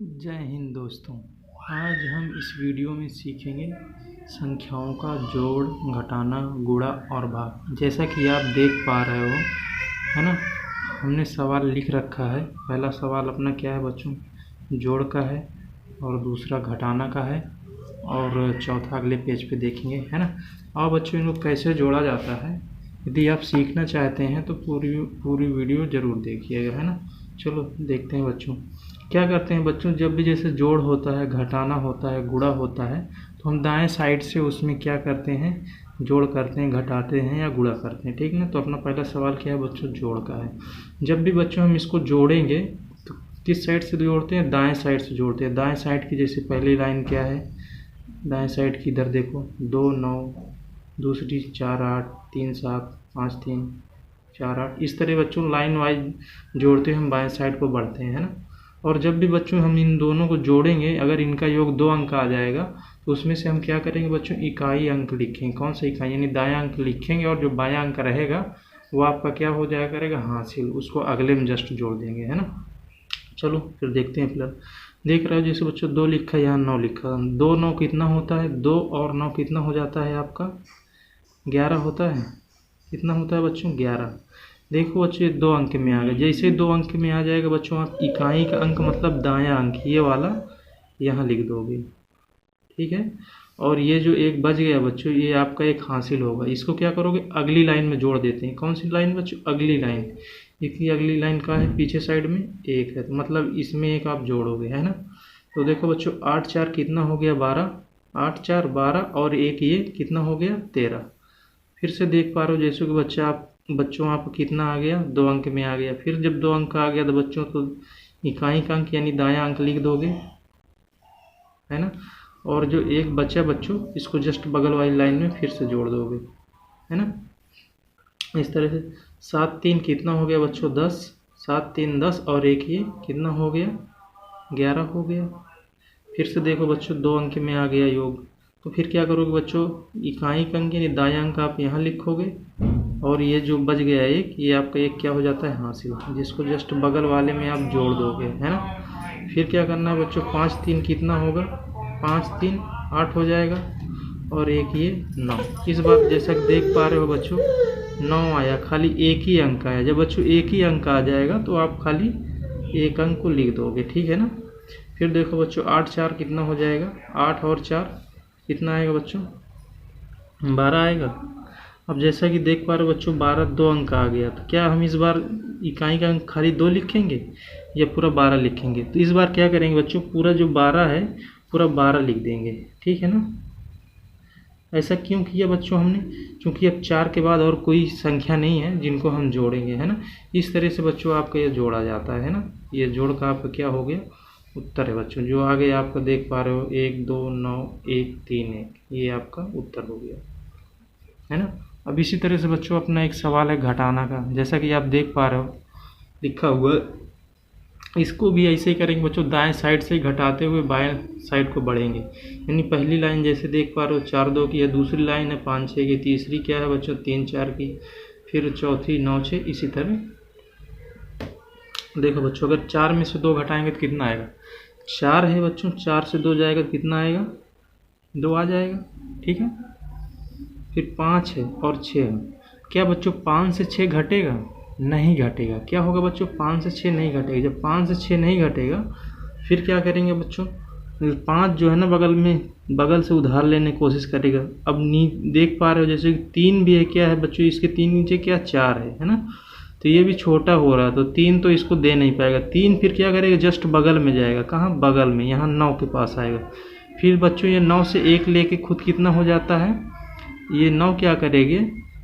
जय हिंद दोस्तों। आज हम इस वीडियो में सीखेंगे संख्याओं का जोड़, घटाना, गुणा और भाग। जैसा कि आप देख पा रहे हो, है ना, हमने सवाल लिख रखा है। पहला सवाल अपना क्या है बच्चों? जोड़ का है, और दूसरा घटाना का है, और चौथा अगले पेज पे देखेंगे, है ना। और बच्चों इनको कैसे जोड़ा जाता है, यदि आप सीखना चाहते हैं तो पूरी वीडियो ज़रूर देखिएगा, है ना। चलो देखते हैं बच्चों क्या करते हैं। बच्चों जब भी जैसे जोड़ होता है, घटाना होता है, गुणा होता है, तो हम दाएं साइड से उसमें क्या करते हैं, जोड़ करते हैं, घटाते हैं या गुणा करते हैं, ठीक है ना। तो अपना पहला सवाल क्या है बच्चों? जोड़ का है। जब भी बच्चों हम इसको जोड़ेंगे तो किस साइड से जोड़ते हैं? दाएं साइड से जोड़ते हैं। दाएं साइड की जैसे पहली लाइन क्या है, दाएं साइड की इधर देखो, 2 9, दूसरी 4 8, 3 7, 5 3 4 8, इस तरह बच्चों लाइन वाइज जोड़ते हम बाएं साइड को बढ़ते हैं, है ना। और जब भी बच्चों हम इन दोनों को जोड़ेंगे, अगर इनका योग 2 अंक आ जाएगा तो उसमें से हम क्या करेंगे बच्चों? इकाई अंक लिखेंगे। कौन सा इकाई? यानी दायां अंक लिखेंगे, और जो बायां अंक रहेगा वो आपका क्या हो जाया करेगा? हासिल। उसको अगले में जस्ट जोड़ देंगे, है ना। चलो फिर देखते हैं। फिलहाल देख रहे हो जैसे बच्चों 2 लिखा, यहाँ 9 लिखा। 2 9 कितना होता है? 2 और 9 कितना हो जाता है आपका? 11 होता है। कितना होता है बच्चों? 11। देखो बच्चों ये 2 अंक में आ गया। जैसे 2 अंक में आ जाएगा बच्चों, आप इकाई का अंक मतलब दायां अंक ये वाला यहाँ लिख दोगे, ठीक है। और ये जो एक बच गया बच्चों, ये आपका एक हासिल होगा। इसको क्या करोगे? अगली लाइन में जोड़ देते हैं। कौन सी लाइन बच्चों? अगली लाइन। इसकी अगली लाइन का है पीछे साइड में 1 है, तो मतलब इसमें एक आप जोड़ोगे, है ना। तो देखो बच्चों 8 4 कितना हो गया? 12। 8 4 12, और एक ये कितना हो गया? 13। फिर से देख पा रहे हो जैसे कि बच्चों आप कितना आ गया? 2 अंक में आ गया। फिर जब 2 अंक आ गया तो बच्चों तो इकाई का अंक यानी दायां अंक लिख दोगे, है ना। और जो एक बचा बच्चों, इसको जस्ट बगल वाली लाइन में फिर से जोड़ दोगे, है ना। इस तरह से 7 3 कितना हो गया बच्चों? 10। 7 3 10, और एक ये कितना हो गया? 11 हो गया। फिर से देखो बच्चों 2 अंक में आ गया योग। तो फिर क्या करोगे बच्चों? इकाई का अंक यानी दायां अंक आप यहाँ लिखोगे, और ये जो बच गया एक, ये आपका एक क्या हो जाता है? हासिल, जिसको जस्ट बगल वाले में आप जोड़ दोगे, है ना। फिर क्या करना है बच्चों? 5 3 कितना होगा? 5 3 8 हो जाएगा, और एक ये 9। इस बार जैसा कि देख पा रहे हो बच्चों 9 आया, खाली एक ही अंक आया। जब बच्चों एक ही अंक आ जाएगा तो आप खाली एक अंक को लिख दोगे, ठीक है ना। फिर देखो बच्चों 8 4 कितना हो जाएगा? 8 और 4 कितना आएगा बच्चों? 12 आएगा। अब जैसा कि देख पा रहे हो बच्चों 12 2 अंक आ गया, तो क्या हम इस बार इकाई का अंक खाली 2 लिखेंगे या पूरा 12 लिखेंगे? तो इस बार क्या करेंगे बच्चों? पूरा जो 12 है पूरा 12 लिख देंगे, ठीक है ना। ऐसा क्यों किया बच्चों हमने? क्योंकि अब 4 के बाद और कोई संख्या नहीं है जिनको हम जोड़ेंगे, है ना। इस तरह से बच्चों आपका ये जोड़ा जाता है ना। ये जोड़ का आपका क्या हो गया? उत्तर है बच्चों। जो आगे आपका देख पा रहे हो 1 2 9 1 3 1, ये आपका उत्तर हो गया, है ना। अब इसी तरह से बच्चों अपना एक सवाल है घटाना का। जैसा कि आप देख पा रहे हो लिखा हुआ, इसको भी ऐसे ही करेंगे बच्चों। दाएं साइड से घटाते हुए बाएं साइड को बढ़ेंगे। यानी पहली लाइन जैसे देख पा रहे हो 4 2 की है, दूसरी लाइन है 5 6 की, तीसरी क्या है बच्चों? 3 4 की, फिर चौथी 9 6। इसी तरह देखो बच्चों अगर 4 में से 2 घटाएंगे तो कितना आएगा? 4 है बच्चों, 4 से 2 जाएगा तो कितना आएगा? 2 आ जाएगा, ठीक है। फिर 5 है और 6 है। क्या बच्चों 5 से 6 घटेगा? नहीं घटेगा। क्या होगा बच्चों? 5 से 6 नहीं घटेगा। जब 5 से 6 नहीं घटेगा, फिर क्या करेंगे बच्चों? 5 जो है ना बगल से उधार लेने की कोशिश करेगा। अब देख पा रहे हो जैसे 3 भी है, क्या है बच्चों? इसके 3 नीचे क्या? 4 है ना। तो ये भी छोटा हो रहा है, तो 3 तो इसको दे नहीं पाएगा। 3 फिर क्या करेगा? जस्ट बगल में जाएगा। कहाँ? बगल में, यहाँ 9 के पास आएगा। फिर बच्चों ये 9 से 1 लेके खुद कितना हो जाता है? ये 9 क्या करेंगे?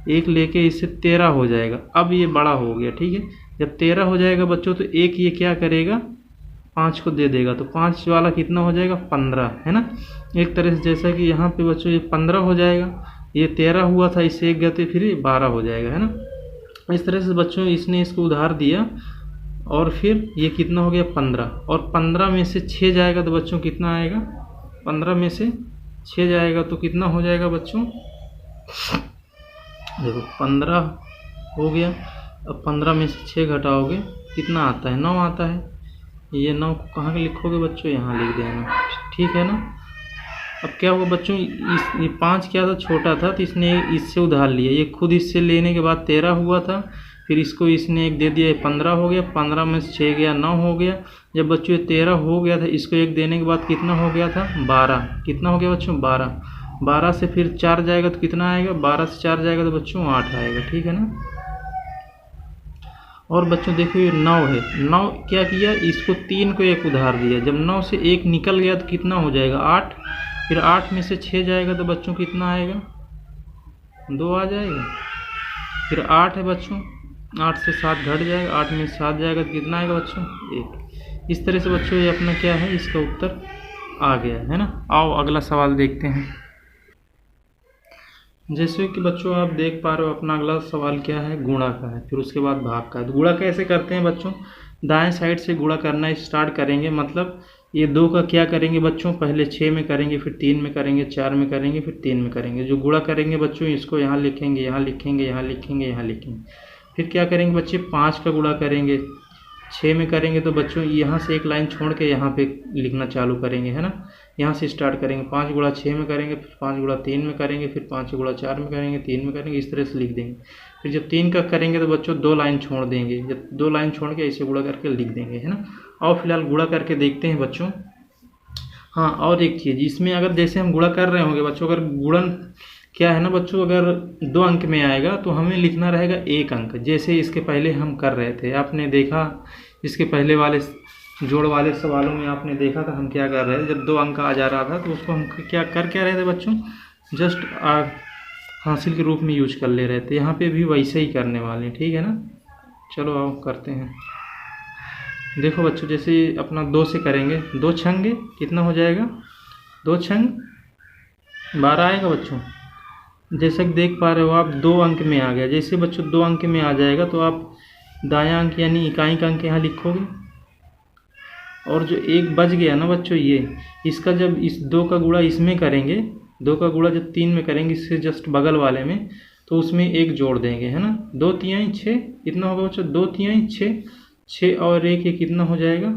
1 लेके इससे 13 हो जाएगा। अब ये बड़ा हो गया, ठीक है। जब 13 हो जाएगा बच्चों तो एक ये क्या करेगा? 5 को दे देगा, तो 5 वाला कितना हो जाएगा? 15, है ना। एक तरह से जैसा कि यहाँ पे बच्चों ये 15 हो जाएगा, ये 13 हुआ था, इससे 1 गया तो फिर ये 12 हो जाएगा, है ना। इस तरह से बच्चों इसने इसको उधार दिया, और फिर ये कितना हो गया? 15, और 15 में से 6 जाएगा तो बच्चों कितना आएगा? 15 में से 6 जाएगा तो कितना हो जाएगा बच्चों? देखो 15 हो गया। अब 15 में से 6 घटाओगे कितना आता है? 9 आता है। ये 9 को कहाँ लिखोगे बच्चों, यहाँ लिख देना, ठीक है ना। अब क्या हुआ बच्चों, ये 5 क्या था, छोटा था, तो इसने इससे उधार लिया, ये खुद इससे लेने के बाद 13 हुआ था, फिर इसको इसने एक दे दिया, 15 हो गया, 15 में से 6 गया 9 हो गया। जब बच्चों ये 13 हो गया था, इसको एक देने के बाद कितना हो गया था, 12। कितना हो गया बच्चों, 12। 12 से फिर 4 जाएगा तो कितना आएगा, 12 से 4 जाएगा तो बच्चों 8 आएगा, ठीक है ना। और बच्चों देखो ये 9 है, 9 क्या किया, इसको 3 को एक उधार दिया, जब 9 से 1 निकल गया तो कितना हो जाएगा, 8। फिर 8 में से 6 जाएगा तो बच्चों कितना आएगा, 2 आ जाएगा। फिर 8 है बच्चों, 8 से 7 घट जाएगा, 8 में से 7 जाएगा तो कितना आएगा बच्चों, 1। इस तरह से बच्चों ये अपना क्या है, इसका उत्तर आ गया है ना। आओ अगला सवाल देखते हैं। जैसे कि बच्चों आप देख पा रहे हो, अपना अगला सवाल क्या है, गुणा का है, फिर उसके बाद भाग का है। तो गुणा कैसे करते हैं बच्चों, दाएं साइड से गुणा करना स्टार्ट करेंगे, मतलब ये 2 का क्या करेंगे बच्चों, पहले 6 में करेंगे, फिर 3 में करेंगे, 4 में करेंगे, फिर 3 में करेंगे। जो गुणा करेंगे बच्चों, इसको यहाँ लिखेंगे, यहाँ लिखेंगे, यहाँ लिखेंगे, यहाँ लिखेंगे। फिर क्या करेंगे बच्चे, 5 का गुणा करेंगे, 6 में करेंगे तो बच्चों यहाँ से एक लाइन छोड़ के यहाँ पे लिखना चालू करेंगे, है ना। यहाँ से स्टार्ट करेंगे, 5 गुणा 6 में करेंगे, फिर 5 गुणा 3 में करेंगे, फिर 5 गुणा 4 में करेंगे, 3 में करेंगे, इस तरह से लिख देंगे। फिर जब 3 का करेंगे तो बच्चों 2 लाइन छोड़ देंगे, जब 2 लाइन छोड़ के ऐसे गुणा करके लिख देंगे, है ना। और फिलहाल गुणा करके देखते हैं बच्चों। हाँ, और एक चीज़ इसमें, अगर जैसे हम गुणा कर रहे होंगे बच्चों, अगर गुणन क्या है ना बच्चों, अगर 2 अंक में आएगा तो हमें लिखना रहेगा 1 अंक, जैसे इसके पहले हम कर रहे थे। आपने देखा इसके पहले वाले जोड़ वाले सवालों में आपने देखा था हम क्या कर रहे थे, जब 2 अंक आ जा रहा था तो उसको हम क्या रहे थे बच्चों, जस्ट हासिल के रूप में यूज कर ले रहे थे। यहाँ पे भी वैसे ही करने वाले हैं, ठीक है ना। चलो आओ करते हैं। देखो बच्चों, जैसे अपना 2 से करेंगे, 2 छंगे कितना हो जाएगा, 2 छंग 12 आएगा बच्चों। जैसे कि देख पा रहे हो आप, 2 अंक में आ गया। जैसे बच्चों 2 अंक में आ जाएगा तो आप दायां अंक यानी इकाई का अंक यहाँ लिखोगे, और जो 1 बच गया ना बच्चों, ये इसका जब इस 2 का गुणा इसमें करेंगे, 2 का गुणा जब 3 में करेंगे, इससे जस्ट बगल वाले में, तो उसमें 1 जोड़ देंगे, है ना। 2 तिहाई 6 कितना होगा बच्चों, 2 तिहाई 6, 6 और 1 ये कितना हो जाएगा,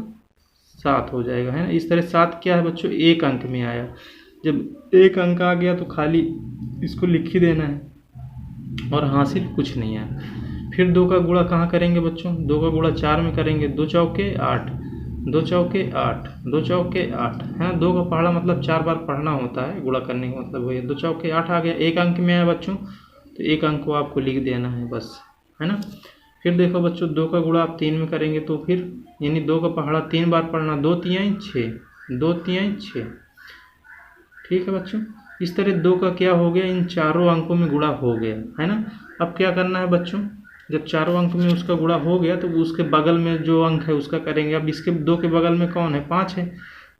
7 हो जाएगा, है ना। इस तरह 7 क्या है बच्चों, 1 अंक में आया। जब 1 अंक आ गया तो खाली इसको लिख ही देना है, और हासिल कुछ नहीं है। फिर 2 का गुणा कहाँ करेंगे बच्चों, 2 का गुणा 4 में करेंगे, 2 चौके 8, 2 चौके 8, 2 चौके 8, है ना। 2 का पढ़ा मतलब 4 बार पढ़ना होता है, गुणा करने का मतलब वही। 2 चौके 8 आ गया, 1 अंक में आया बच्चों, तो 1 अंक को आपको लिख देना है बस, है ना। फिर देखो बच्चों, 2 का गुणा आप 3 में करेंगे तो फिर यानी 2 का पढ़ा 3 बार पढ़ना, 2 तिहाई 6, 2 तिहाई 6, ठीक है बच्चों। इस तरह 2 का क्या हो गया, इन चारों अंकों में गुणा हो गया, है ना। अब क्या करना है बच्चों, जब चारों अंक में उसका गुणा हो गया तो उसके बगल में जो अंक है उसका करेंगे। अब इसके 2 के बगल में कौन है, 5 है।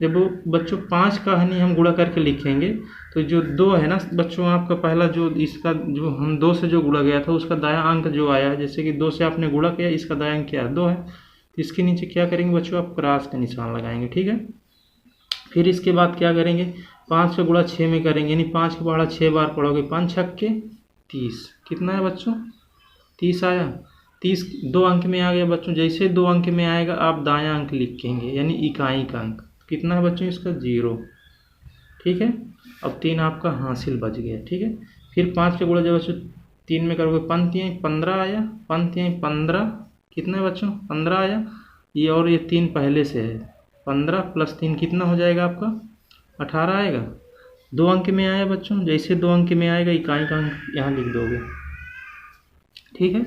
जब वो बच्चों 5 का हनी हम गुणा करके लिखेंगे तो जो 2 है ना बच्चों, आपका पहला जो इसका जो हम 2 से जो गुणा गया था उसका दायां अंक जो आया, जैसे कि 2 से आपने गुणा किया, इसका दायां अंक क्या है, 2 है, तो इसके नीचे क्या करेंगे बच्चों, आप क्रॉस का निशान लगाएंगे, ठीक है। फिर इसके बाद क्या करेंगे, 5 का गुणा 6 में करेंगे, यानी 5 का पढ़ा 6 बार पढ़ोगे, 5 छक्के 30, कितना है बच्चों, 30 आया। 30 2 अंक में आ गया बच्चों। जैसे 2 अंक में आएगा आप दायां अंक लिखेंगे, यानी इकाई का अंक कितना है बच्चों, इसका 0, ठीक है। अब 3 आपका हासिल बच गया, ठीक है। फिर 5 का गुणा जब बच्चों 3 में करोगे, 5 तिहाई 15 आया, 5 तिहाई 15 कितना है बच्चों, 15 आया। ये और ये 3 पहले से है, 15 + 3 कितना हो जाएगा आपका, 18 आएगा। 2 अंक में आया बच्चों, जैसे 2 अंक में आएगा इकाई का अंक यहाँ लिख दोगे, ठीक है।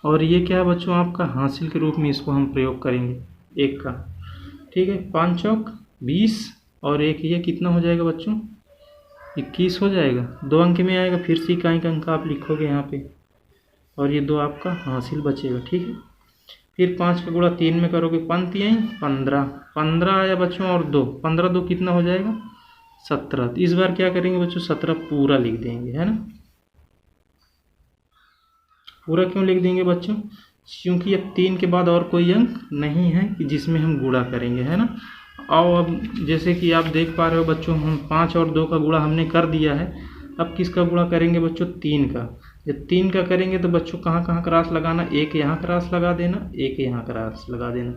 और ये क्या है बच्चों, आपका हासिल के रूप में इसको हम प्रयोग करेंगे 1 का, ठीक है। 5 चौक 20 और 1 ये कितना हो जाएगा बच्चों, 21 हो जाएगा। 2 अंक में आएगा, फिर से इकाई का अंक आप लिखोगे यहाँ पे, और ये 2 आपका हासिल बचेगा, ठीक है। फिर 5 का गुणा 3 में करोगे, 5 तिहाई 15, 15 आया बच्चों, और 2 15 2 कितना हो जाएगा, 17। तो इस बार क्या करेंगे बच्चों, 17 पूरा लिख देंगे, है ना। पूरा क्यों लिख देंगे बच्चों, क्योंकि अब 3 के बाद और कोई अंक नहीं है कि जिसमें हम गुणा करेंगे, है ना। आओ अब जैसे कि आप देख पा रहे हो बच्चों, हम 5 और 2 का गुणा हमने कर दिया है। अब किसका गुणा करेंगे बच्चों, 3 का। जब 3 का करेंगे तो बच्चों कहाँ कहाँ क्रॉस लगाना, एक यहाँ क्रॉस लगा देना, एक यहाँ क्रॉस लगा देना।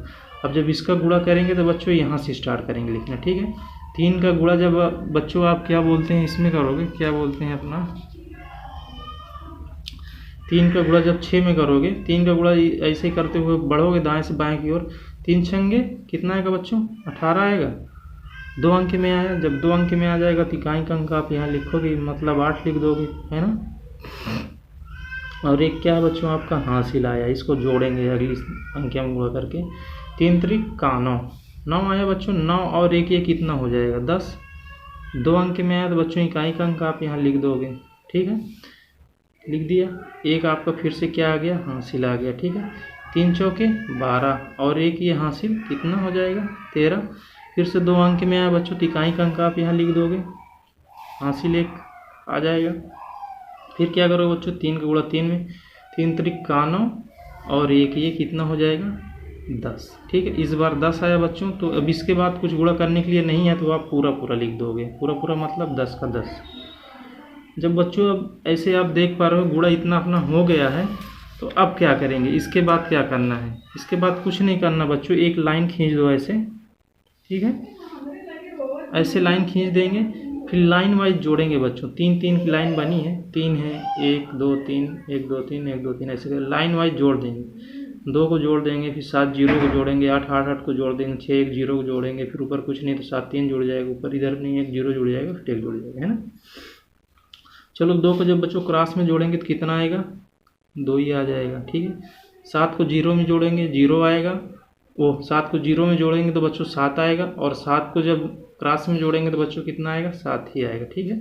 अब जब इसका गुणा करेंगे तो बच्चों यहाँ से स्टार्ट करेंगे लिखना, ठीक है। 3 का गुणा जब बच्चों आप क्या बोलते हैं इसमें करोगे, क्या बोलते हैं अपना, 3 का गुणा जब 6 में करोगे, 3 का गुणा ऐसे ही करते हुए बढ़ोगे दाएं से बाएं की ओर, 3 छंगे कितना आएगा बच्चों, 18 आएगा। 2 अंक में आया, जब 2 अंक में आ जाएगा तो इकाई का अंक आप यहाँ लिखोगे, मतलब 8 लिख दोगे, है ना। और एक क्या बच्चों आपका हासिल आया, इसको जोड़ेंगे अगली अंक में गुणा करके। 3 त्रिक का 9 आया बच्चों। 9 और 1 ये कितना हो जाएगा, 10। 2 अंक में आया तो बच्चों इकाई का अंक आप यहाँ लिख दोगे, ठीक है, लिख दिया। एक आपका फिर से क्या आ गया, हासिल आ गया, ठीक है। 3 चौके 12 और 1 ये हासिल कितना हो जाएगा, 13। फिर से 2 अंक में आया बच्चों तो इकाई का अंक आप यहाँ लिख दोगे, हासिल 1 आ जाएगा। फिर क्या करोगे बच्चों, 3 का गुणा 3 में, 3 त्रिक का 9 और 1 ये कितना हो जाएगा, 10, ठीक है। इस बार 10 आया बच्चों। तो अब इसके बाद कुछ गुणा करने के लिए नहीं है तो आप पूरा पूरा लिख दोगे, पूरा पूरा मतलब 10 का 10। जब बच्चों अब ऐसे आप देख पा रहे हो गुणा इतना अपना हो गया है, तो अब क्या करेंगे, इसके बाद क्या करना है, इसके बाद कुछ नहीं करना बच्चों, एक लाइन खींच दो ऐसे, ठीक है, ऐसे लाइन खींच देंगे। फिर लाइन वाइज जोड़ेंगे बच्चों, 3 की लाइन बनी है, 3 है, 1 2 3 1 2 3 1 2 3 ऐसे लाइन वाइज जोड़ देंगे। 2 को जोड़ देंगे, फिर 7 जीरो को जोड़ेंगे, 8 8 8 को जोड़ देंगे, 6 1 जीरो को जोड़ेंगे, फिर ऊपर कुछ नहीं तो 7 3 जुड़ जाएगा, ऊपर इधर नहीं 1 जीरो जुड़ जाएगा, फिर 1 जुड़ जाएगा, है ना। चलो 2 को जब बच्चों क्रॉस में जोड़ेंगे तो कितना आएगा, 2 ही आ जाएगा, ठीक है। 7 को 0 में जोड़ेंगे 0 आएगा, 7 को 0 में जोड़ेंगे तो बच्चों 7 आएगा, और 7 को जब क्रॉस में जोड़ेंगे तो बच्चों कितना आएगा, 7 ही आएगा, ठीक है।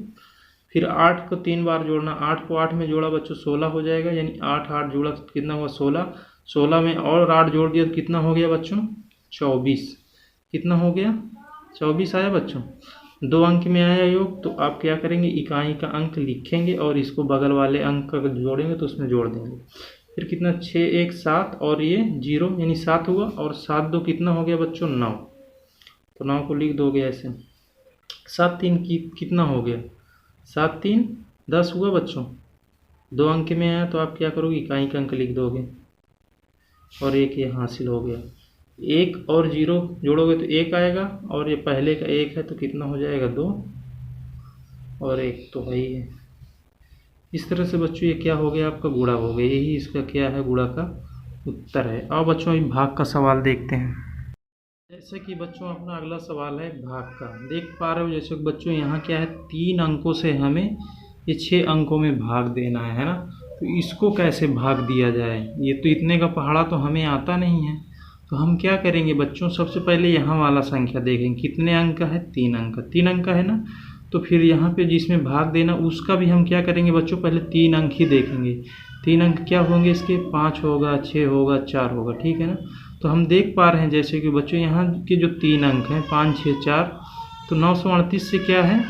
फिर 8 को 3 बार जोड़ना, 8 को 8 में जोड़ा बच्चों 16 हो जाएगा, यानी 8 8 जोड़ा तो कितना हुआ 16, 16 में और 8 जोड़ दिया तो कितना हो गया बच्चों, 24। कितना हो गया, 24 आया बच्चों। 2 अंक में आया योग, तो आप क्या करेंगे, इकाई का अंक लिखेंगे और इसको बगल वाले अंक का जोड़ेंगे तो उसमें जोड़ देंगे। फिर कितना, 6 1 7 और ये 0 यानी 7 हुआ, और 7 2 कितना हो गया बच्चों, 9। तो 9 को लिख दोगे ऐसे। 7 3 कितना हो गया, 7 3 10 हुआ बच्चों। 2 अंक में आया तो आप क्या करोगे, इकाई का अंक लिख दोगे, और 1 ये हासिल हो गया। 1 और 0 जोड़ोगे तो 1 आएगा, और ये पहले का 1 है तो कितना हो जाएगा, 2 और 1 तो है ही है। इस तरह से बच्चों ये क्या हो गया, आपका गुणा हो गया, यही इसका क्या है, गुणा का उत्तर है। अब बच्चों ये भाग का सवाल देखते हैं। जैसे कि बच्चों अपना अगला सवाल है भाग का, देख पा रहे हो जैसे बच्चों यहाँ क्या है, 3 अंकों से हमें ये 6 अंकों में भाग देना है ना। तो इसको कैसे भाग दिया जाए, ये तो इतने का पहाड़ा तो हमें आता नहीं है। तो हम क्या करेंगे बच्चों, सबसे पहले यहाँ वाला संख्या देखेंगे, कितने अंक का है, 3 अंक, 3 अंक का है ना। तो फिर यहाँ पे जिसमें भाग देना उसका भी हम क्या करेंगे बच्चों, पहले 3 अंक ही देखेंगे। 3 अंक क्या होंगे इसके, 5 होगा, 6 होगा, 4 होगा, ठीक है ना। तो हम देख पा रहे हैं जैसे कि बच्चों यहाँ के जो 3 अंक हैं 5 6 4, तो 938 से क्या है,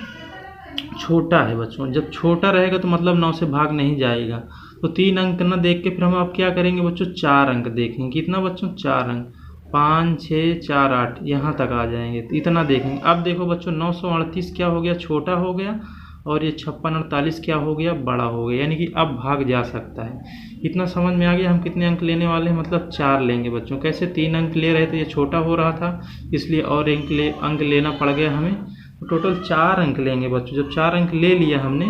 छोटा है बच्चों। जब छोटा रहेगा तो मतलब 9 से भाग नहीं जाएगा। तो 3 अंक ना देख के फिर हम अब क्या करेंगे बच्चों, 4 अंक देखेंगे। कितना बच्चों, 4 अंक, 5 6 4 8 यहाँ तक आ जाएंगे, तो इतना देखेंगे। अब देखो बच्चों 938 क्या हो गया, छोटा हो गया, और ये 56 48 क्या हो गया, बड़ा हो गया, यानी कि अब भाग जा सकता है। इतना समझ में आ गया। हम कितने अंक लेने वाले हैं, मतलब 4 लेंगे बच्चों। कैसे, 3 अंक ले रहे थे, ये छोटा हो रहा था इसलिए और अंक लेना पड़ गया हमें। तो टोटल 4 अंक लेंगे बच्चों। जब 4 अंक ले लिया हमने,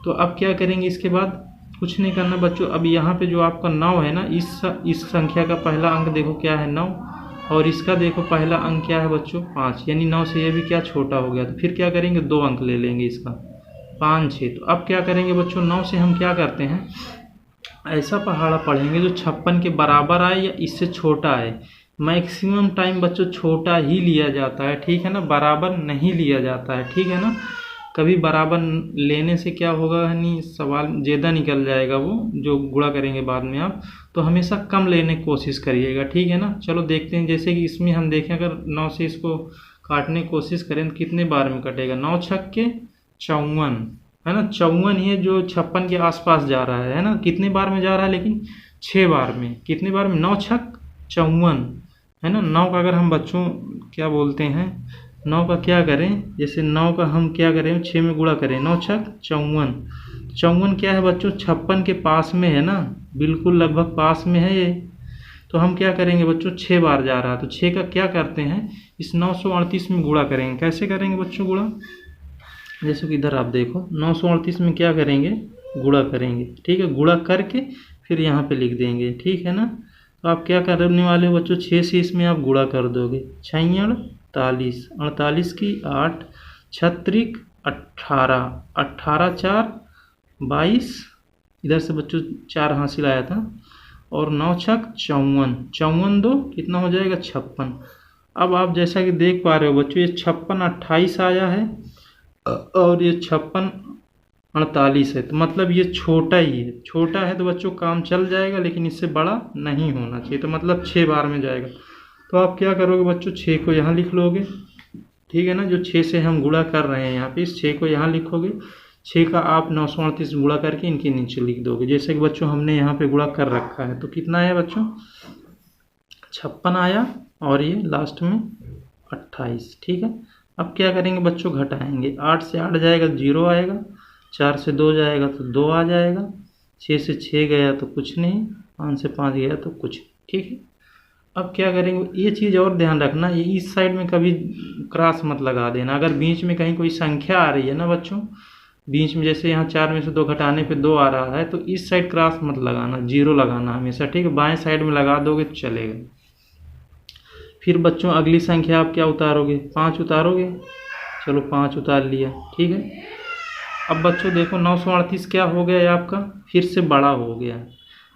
तो अब क्या करेंगे, इसके बाद कुछ नहीं करना बच्चों। अब यहाँ पे जो आपका 9 है ना, इस संख्या का पहला अंक देखो क्या है, 9, और इसका देखो पहला अंक क्या है बच्चों, 5, यानी 9 से ये भी क्या, छोटा हो गया। तो फिर क्या करेंगे, 2 अंक ले लेंगे इसका, 5 6। तो अब क्या करेंगे बच्चों, 9 से हम क्या करते हैं, ऐसा पहाड़ा पढ़ेंगे जो 56 के बराबर आए या इससे छोटा आए। मैक्सिमम टाइम बच्चों छोटा ही लिया जाता है, ठीक है ना, बराबर नहीं लिया जाता है, ठीक है ना। कभी बराबर लेने से क्या होगा, नहीं सवाल ज़्यादा निकल जाएगा, वो जो गुणा करेंगे बाद में आप। तो हमेशा कम लेने की कोशिश करिएगा, ठीक है ना। चलो देखते हैं, जैसे कि इसमें हम देखें अगर 9 से इसको काटने की कोशिश करें तो कितने बार में कटेगा, 9 छक्के 54, है ना। 54 ही है जो 56 के आसपास जा रहा है ना। कितने बार में जा रहा है, लेकिन 6 बार में। कितने बार में, 9 छक 54, है ना। 9 का अगर हम बच्चों क्या बोलते हैं, 9 का क्या करें, जैसे 9 का हम क्या करें, 6 में गुणा करें, 9 छक 54, 54 क्या है बच्चों, 56 के पास में है ना, बिल्कुल लगभग पास में है ये। तो हम क्या करेंगे बच्चों, 6 बार जा रहा है तो 6 का क्या करते हैं, इस 938 में गुणा करेंगे। कैसे करेंगे बच्चों गुणा, जैसे कि इधर आप देखो 938 में क्या करेंगे, गुणा करेंगे। ठीक है, गुणा करके फिर यहाँ पे लिख देंगे। ठीक है ना, तो आप क्या करने वाले हो बच्चों, 6 से इसमें आप गुणा कर दोगे। 6 48, 48 की 8, 36 18, 18 4 22, इधर से बच्चों 4 हासिल आया था, और 9 छक 54, 54 2 कितना हो जाएगा 56। अब आप जैसा कि देख पा रहे हो बच्चों, ये 56 28 आया है और ये 56 48 है, तो मतलब ये छोटा ही है। छोटा है तो बच्चों काम चल जाएगा, लेकिन इससे बड़ा नहीं होना चाहिए, तो मतलब 6 बार में जाएगा। तो आप क्या करोगे बच्चों, 6 को यहाँ लिख लोगे। ठीक है ना, जो 6 से हम गुणा कर रहे हैं यहाँ पे, इस 6 को यहाँ लिखोगे। 6 का आप 938 गुणा करके इनके नीचे लिख दोगे, जैसे कि बच्चों हमने यहाँ पे गुणा कर रखा है। तो कितना आया बच्चों, 56 आया, और ये लास्ट में 28। ठीक है, अब क्या करेंगे बच्चों, घटाएंगे। 8 से 8 जाएगा 0 आएगा, 4 से 2 जाएगा तो 2 आ जाएगा, 6 से 6 गया तो कुछ नहीं, 5 से 5 गया तो कुछ। ठीक है, अब क्या करेंगे, ये चीज़ और ध्यान रखना, ये इस साइड में कभी क्रॉस मत लगा देना। अगर बीच में कहीं कोई संख्या आ रही है ना बच्चों, बीच में जैसे यहाँ 4 में से 2 घटाने पे 2 आ रहा है, तो इस साइड क्रॉस मत लगाना, 0 लगाना हमेशा। ठीक है, बाएं साइड में लगा दोगे तो चलेगा। फिर बच्चों अगली संख्या आप क्या उतारोगे, 5 उतारोगे। चलो 5 उतार लिया। ठीक है, अब बच्चों देखो 938 क्या हो गया है आपका, फिर से बड़ा हो गया।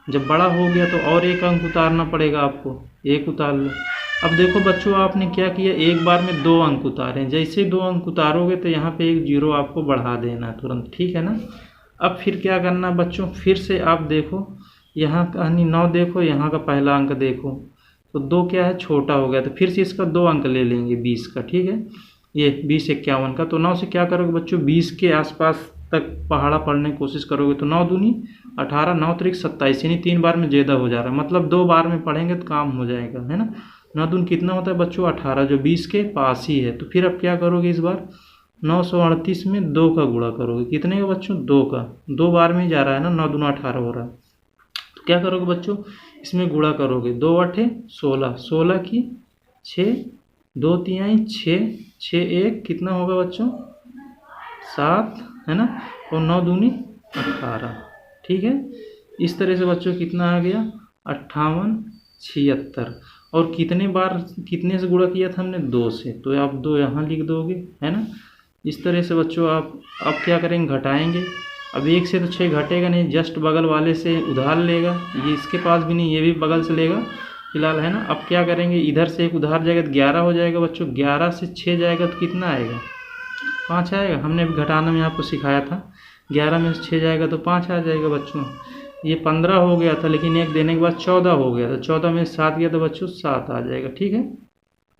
जब बड़ा हो गया तो और एक अंक उतारना पड़ेगा आपको, 1 उतार लो। अब देखो बच्चों आपने क्या किया, एक बार में 2 अंक उतारे। जैसे 2 अंक उतारोगे तो यहाँ पे एक 0 आपको बढ़ा देना है तुरंत। ठीक है ना, अब फिर क्या करना बच्चों, फिर से आप देखो यहाँ का 9 देखो, यहाँ का पहला अंक देखो, तो 2 क्या है, छोटा हो गया, तो फिर से इसका 2 अंक ले लेंगे 20 का। ठीक है, ये 20 51 का, तो 9 से क्या करोगे बच्चों, 20 के आसपास तक पहाड़ा पढ़ने की कोशिश करोगे। तो 9 दूनी 18, 9 त्रिक 27, यानी 3 बार में ज़्यादा हो जा रहा है, मतलब 2 बार में पढ़ेंगे तो काम हो जाएगा, है ना। 9 दून कितना होता है बच्चों, 18, जो 20 के पास ही है। तो फिर अब क्या करोगे, इस बार 938 में 2 का गुणा करोगे। कितने का बच्चों, 2 का, 2 बार में जा रहा है ना, 9 दूना 18 हो रहा है। तो क्या करोगे बच्चों, इसमें गुणा करोगे। 2 8 16, 16 की 6, 2 3 6, 6 1 कितना होगा बच्चों, 7, है ना, और 9 दूनी 18। ठीक है, इस तरह से बच्चों कितना आ गया, 58 76। और कितने बार, कितने से गुणा किया था हमने, 2 से, तो आप 2 यहाँ लिख दोगे, है ना। इस तरह से बच्चों आप अब क्या करेंगे, घटाएंगे। अब 1 से तो 6 घटेगा नहीं, जस्ट बगल वाले से उधार लेगा, ये इसके पास भी नहीं, ये भी बगल से लेगा फिलहाल, है ना। अब क्या करेंगे, इधर से एक उधार जाएगा तो 11 हो जाएगा बच्चों। 11 से 6 जाएगा तो कितना आएगा, 5 आएगा। हमने अभी घटाना में आपको सिखाया था, 11 में से 6 जाएगा तो 5 आ जाएगा बच्चों। ये 15 हो गया था, लेकिन 1 देने के बाद 14 हो गया था, 14 में 7 गया तो बच्चों 7 आ जाएगा। ठीक है,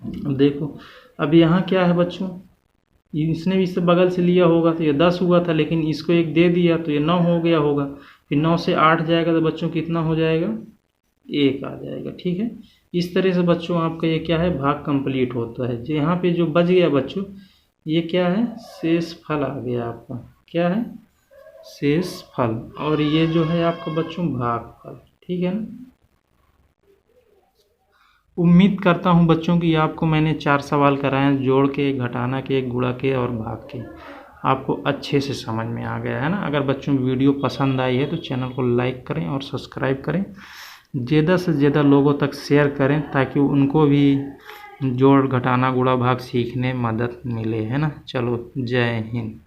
अब देखो अब यहाँ क्या है बच्चों, इसने भी इससे बगल से लिया होगा तो ये 10 हुआ था, लेकिन इसको 1 दे दिया तो ये 9 हो गया होगा। फिर 9 से 8 जाएगा तो बच्चों कितना हो जाएगा, 1 आ जाएगा। ठीक है, इस तरह से बच्चों आपका ये क्या है, भाग कंप्लीट होता है। जो यहाँ पे जो बच गया बच्चों, ये क्या है, शेष फल आ गया आपका, क्या है, शेष फल, और ये जो है आपका बच्चों भागफल। ठीक है ना, उम्मीद करता हूँ बच्चों की आपको मैंने 4 सवाल कराए, जोड़ के, घटाना के, गुणा के और भाग के, आपको अच्छे से समझ में आ गया है ना। अगर बच्चों वीडियो पसंद आई है तो चैनल को लाइक करें और सब्सक्राइब करें, ज़्यादा से ज़्यादा लोगों तक शेयर करें, ताकि उनको भी जोड़, घटाना, गुणा, भाग सीखने मदद मिले, है ना। चलो, जय हिंद।